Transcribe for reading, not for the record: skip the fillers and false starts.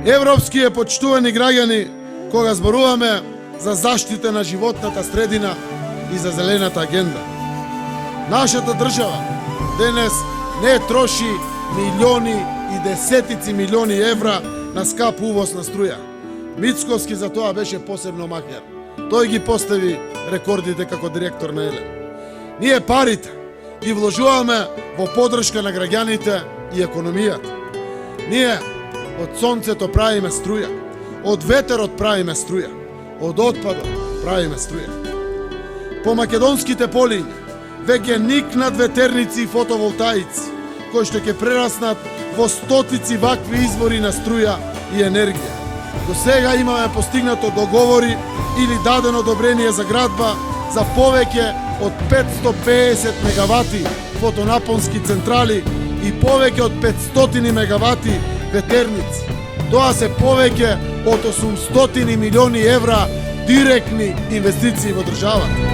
Европски е почитувани граѓани кога зборуваме за заштита на животната средина и за зелената агенда. Нашата држава денес не троши милиони и десетици милиони евра на скап увоз на струја. Мицковски за тоа беше посебно махер. Тој ги постави рекордите како директор на Елен. Ние парите ги вложуваме во поддршка на граѓаните и економијата. Ние од сонцето правиме струја, од ветерот правиме струја, од отпадот правиме струја. По македонските полиња веќе никнат ветерници и фотоволтаици, кои што ќе прераснат во стотици вакви извори на струја и енергија. До сега имаме постигнато договори или дадено одобрение за градба за повеќе од 550 мегавати фотонапонски централи и повеќе од 500 мегавати ветерници. Тоа се повеќе од 800 милиони евра директни инвестиции во државата.